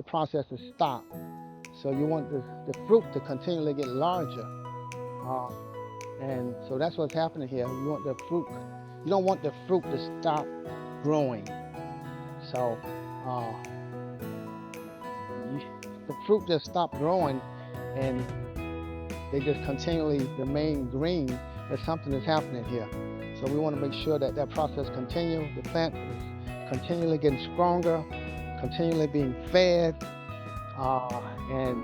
the process to stop. So you want the fruit to continually get larger. Uh, and so that's what's happening here. You want the fruit, you don't want the fruit to stop growing. So uh, you, the fruit just stop growing and they just continually remain green. There's something that's happening here. So we want to make sure that that process continues. The plant is continually getting stronger, continually being fed, and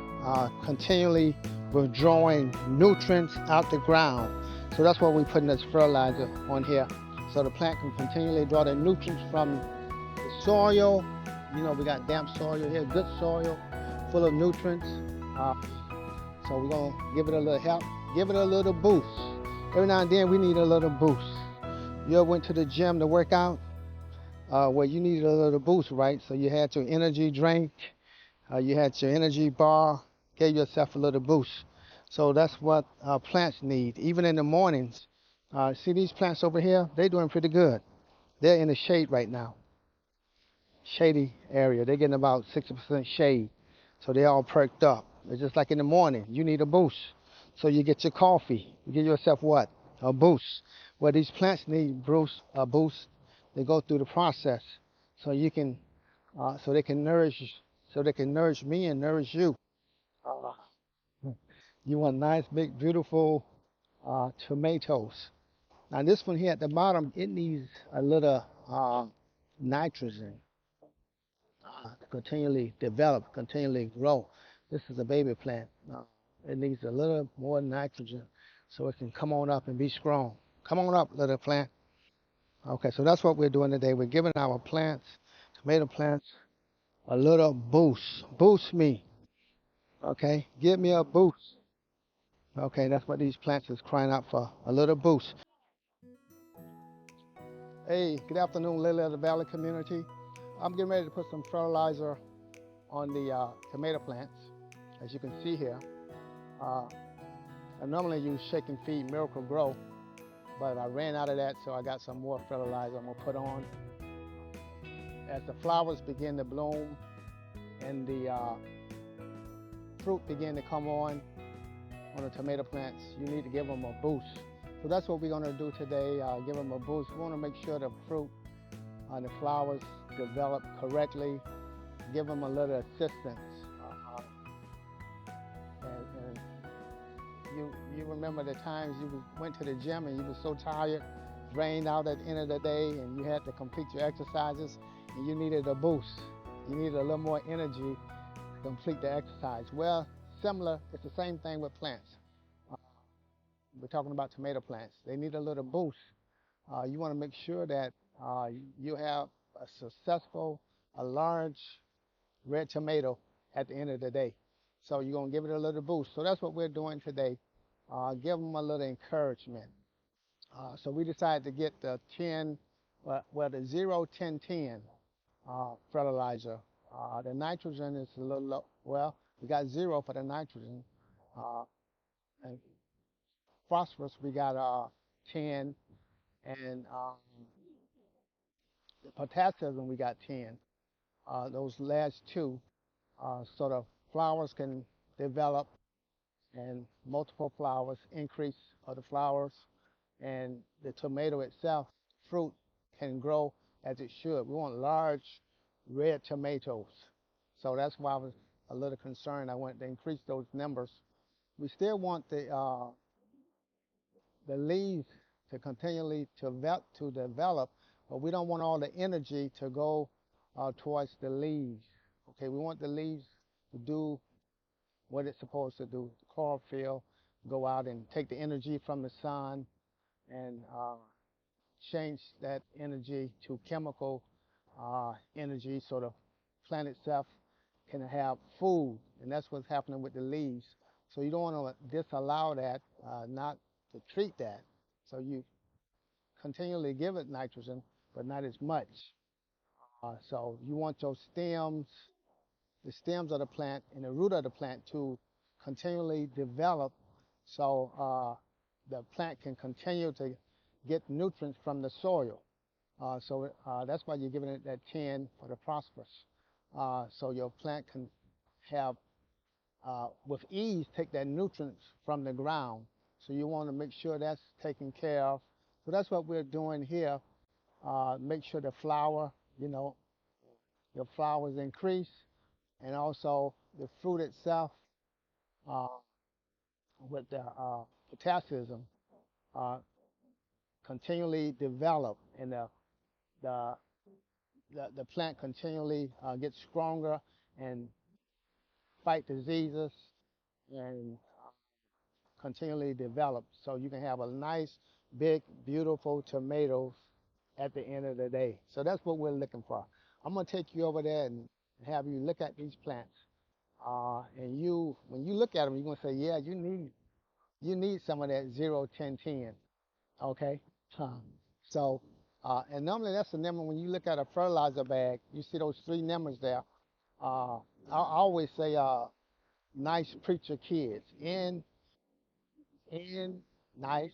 continually withdrawing nutrients out the ground. So that's why we put in this fertilizer on here. So the plant can continually draw the nutrients from the soil. You know, we got damp soil here, good soil, full of nutrients. Uh, so we're gonna give it a little help, give it a little boost. Every now and then we need a little boost. You ever went to the gym to work out? Well, you needed a little boost, right? So you had your energy drink, you had your energy bar, gave yourself a little boost. So that's what plants need. Even in the mornings, see these plants over here? They're doing pretty good. They're in the shade right now, shady area. They're getting about 60% shade. So they're all perked up. It's just like in the morning, you need a boost. So you get your coffee. You give yourself what? A boost. Well, these plants need a boost. They go through the process so you can, so they can nourish, so they can nourish me and nourish you. Uh, you want nice, big, beautiful tomatoes. Now this one here at the bottom, it needs a little nitrogen to continually develop, continually grow. This is a baby plant. It needs a little more nitrogen so it can come on up and be strong. Come on up, little plant. Okay, so that's what we're doing today. We're giving our plants, tomato plants, a little boost. Boost me. Okay, give me a boost. Okay, that's what these plants is crying out for, a little boost. Hey, good afternoon, Lily of the Valley community. I'm getting ready to put some fertilizer on the tomato plants, as you can see here. Uh, I normally use Shake and Feed Miracle Grow, but I ran out of that, so I got some more fertilizer I'm gonna put on. As the flowers begin to bloom and the fruit begin to come on the tomato plants, you need to give them a boost. So that's what we're gonna do today, give them a boost. We wanna make sure the fruit and the flowers develop correctly, give them a little assistance. And you remember the times you went to the gym and you were so tired, drained out at the end of the day, and you had to complete your exercises, and you needed a boost. You needed a little more energy to complete the exercise. Well, similar, it's the same thing with plants. Uh, we're talking about tomato plants. They need a little boost. You want to make sure that you have a successful, a large red tomato at the end of the day. So you're going to give it a little boost. So that's what we're doing today. Give them a little encouragement. So we decided to get the 10, well, the 0, 10, 10 fertilizer. The nitrogen is a little low. Well, we got 0 for the nitrogen. Uh, and phosphorus, we got 10. And the potassium, we got 10. Those last two, so the flowers can develop and multiple flowers, increase of the flowers, and the tomato itself, fruit, can grow as it should. We want large red tomatoes. So that's why I was a little concerned. I wanted to increase those numbers. We still want the leaves to continually to develop, but we don't want all the energy to go towards the leaves. Okay, we want the leaves to do what it's supposed to do. The chlorophyll, go out and take the energy from the sun and change that energy to chemical energy so the plant itself can have food. And that's what's happening with the leaves. So you don't want to disallow that, not to treat that. So you continually give it nitrogen, but not as much. So you want your stems, the stems of the plant and the root of the plant to continually develop so the plant can continue to get nutrients from the soil. So that's why you're giving it that 10 for the phosphorus. so your plant can have, with ease, take that nutrients from the ground. So you want to make sure that's taken care of. So that's what we're doing here. Make sure the flower, you know, your flowers increase, and also the fruit itself, uh, with the potassium, uh, continually develop, and the the plant continually gets stronger and fight diseases and continually develop. So you can have a nice, big, beautiful tomatoes at the end of the day. So that's what we're looking for. I'm gonna take you over there and have you look at these plants. And you, when you look at them, you're gonna say, yeah, you need some of that 0, 10, 10. Okay. Huh. So, and normally that's the number when you look at a fertilizer bag. You see those three numbers there. I always say, nice preacher kids. N, nice.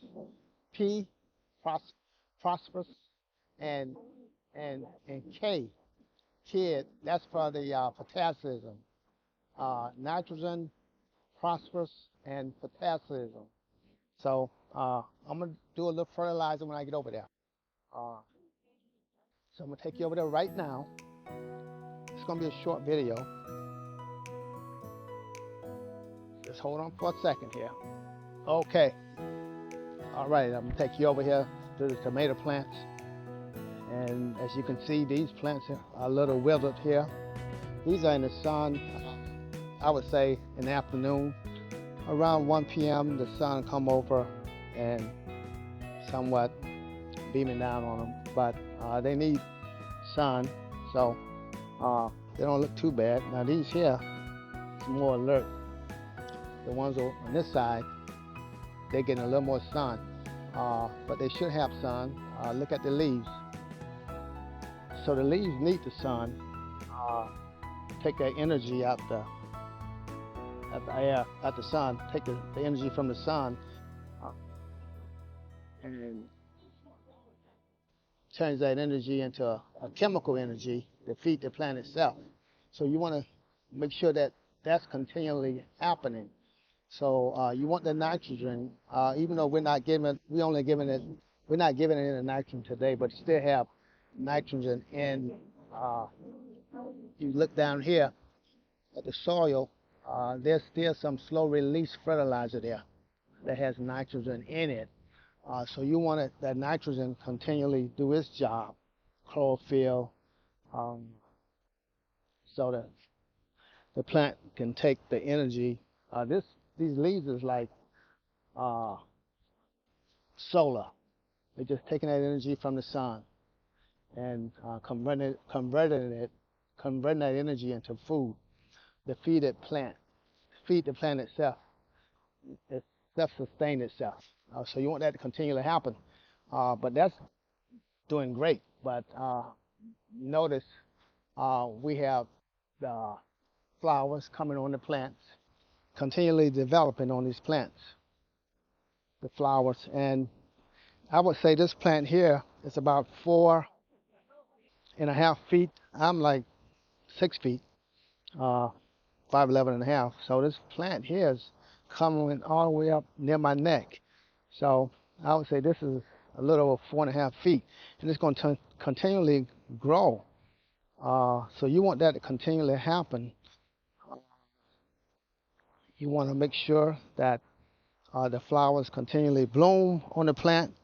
P, prosperous, and and K, kid. That's for the potassium. Nitrogen, phosphorus, and potassium. So I'm gonna do a little fertilizer when I get over there. Uh, so I'm gonna take you over there right now. It's gonna be a short video. Just hold on for a second here. Okay. All right. I'm gonna take you over here to the tomato plants. And as you can see, these plants are a little withered here. These are in the sun. I would say in the afternoon, around 1 p.m. the sun come over and somewhat beaming down on them. But they need sun, so they don't look too bad. Now these here, it's more alert. The ones on this side, they're getting a little more sun, but they should have sun. Look at the leaves. So the leaves need the sun, take that energy out the air, out the sun, take the energy from the sun, and turns that energy into a chemical energy to feed the plant itself. So you want to make sure that that's continually happening. So you want the nitrogen, even though we're not giving it the nitrogen today, but still have nitrogen in. You look down here at the soil, there's still some slow release fertilizer there that has nitrogen in it. So you want that nitrogen continually do its job, chlorophyll, um, so that the plant can take the energy. These leaves is like uh, solar. They're just taking that energy from the sun and converting that energy into food to feed the plant itself. It self-sustain itself. So you want that to continue to happen. But that's doing great. But notice we have the flowers coming on the plants, continually developing on these plants, the flowers. And I would say this plant here is about 4.5 feet. I'm like 6 feet, 5'11" and a half. So this plant here is coming all the way up near my neck. So I would say this is a little over 4.5 feet, and it's going to continually grow. So you want that to continually happen. You want to make sure that the flowers continually bloom on the plant,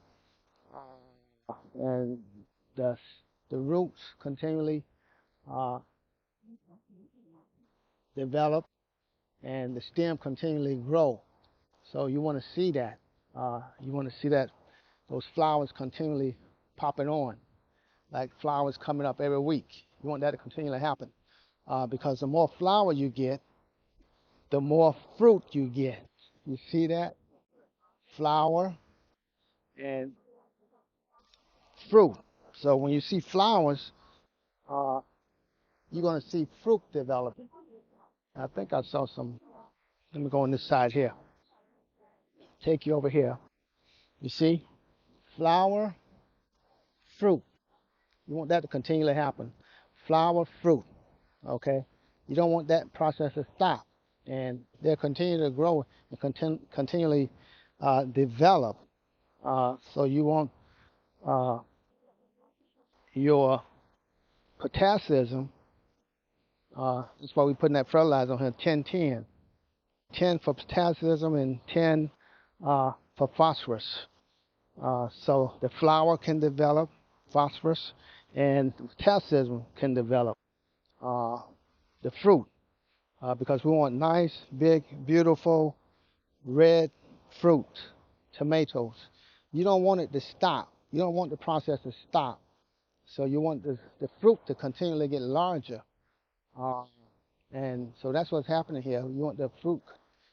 and the roots continually uh, develop, and the stem continually grow. So you want to see that. You want to see that those flowers continually popping on, like flowers coming up every week. You want that to continually happen, because the more flower you get, the more fruit you get. You see that? Flower and fruit. So when you see flowers, uh, you're going to see fruit developing. I think I saw some. Let me go on this side here. Take you over here. You see? Flower, fruit. You want that to continually happen. Flower, fruit. Okay, you don't want that process to stop, and they'll continue to grow and continually develop. So you want uh, your potassium. That's why we putting that fertilizer on here, 10-10. 10 for potassium and 10 for phosphorus. So the flower can develop phosphorus and potassium can develop uh, the fruit because we want nice, big, beautiful, red fruit, tomatoes. You don't want it to stop. You don't want the process to stop. So you want the fruit to continually get larger. Uh, and so that's what's happening here. You want the fruit.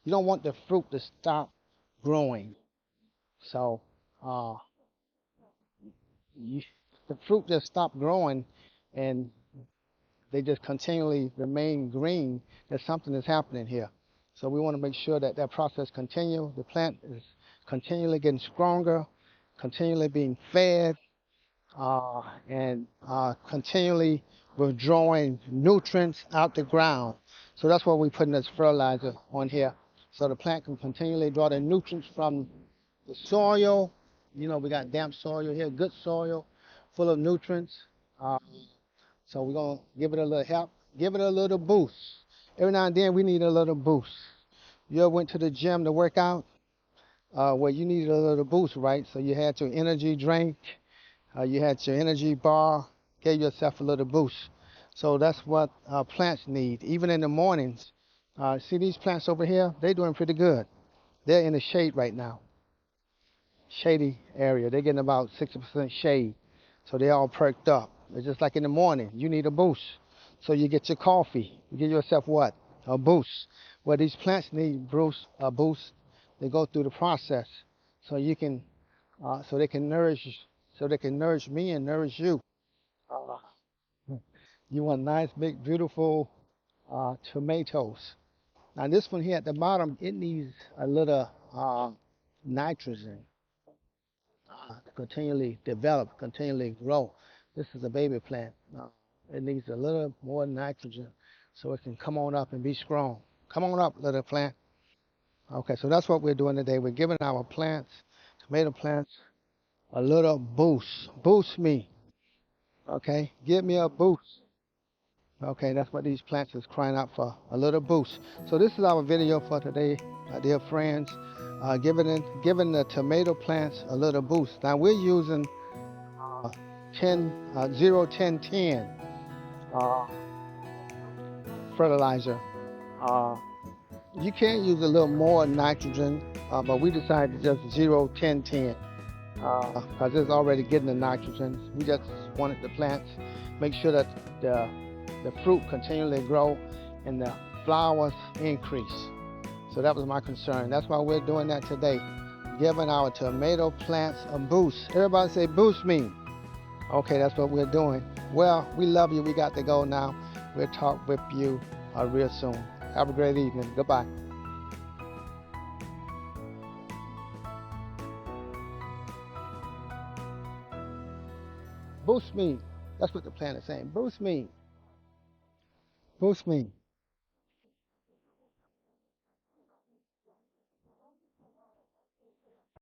You don't want the fruit to stop growing. So uh, you, the fruit just stop growing, and they just continually remain green. There's something that's happening here. So we want to make sure that that process continue. The plant is continually getting stronger, continually being fed, and continually withdrawing nutrients out the ground. So that's why we're putting this fertilizer on here. So the plant can continually draw the nutrients from the soil. You know, we got damp soil here, good soil, full of nutrients. Uh, so we're going to give it a little help, give it a little boost. Every now and then we need a little boost. You ever went to the gym to work out? Well, you needed a little boost, right? So you had your energy drink, you had your energy bar, gave yourself a little boost. So that's what plants need. Even in the mornings, see these plants over here? They're doing pretty good. They're in the shade right now. Shady area. They're getting about 60% shade. So they're all perked up. It's just like in the morning, you need a boost. So you get your coffee. You give yourself what? A boost. Well, these plants need a boost. They go through the process. So you can, so they can nourish, so they can nourish me and nourish you. Uh, you want nice, big, beautiful tomatoes. Now this one here at the bottom, it needs a little nitrogen to continually develop, continually grow. This is a baby plant. It needs a little more nitrogen so it can come on up and be strong. Come on up, little plant. Okay, so that's what we're doing today. We're giving our plants, tomato plants, a little boost. Boost me. Okay, give me a boost. Okay, that's what these plants is crying out for, a little boost. So this is our video for today, my dear friends, giving the tomato plants a little boost. Now we're using 0 10 10 uh, fertilizer. Uh, you can use a little more nitrogen, but we decided to just 0 10 10 because it's already getting the nitrogen. We just wanted the plants make sure that the fruit continually grow and the flowers increase. So that was my concern. That's why we're doing that today, giving our tomato plants a boost. Everybody say, boost me. Okay, that's what we're doing. Well, we love you. We got to go now. We'll talk with you real soon. Have a great evening. Goodbye. Boost me. That's what the plant is saying. Boost me. Boost me.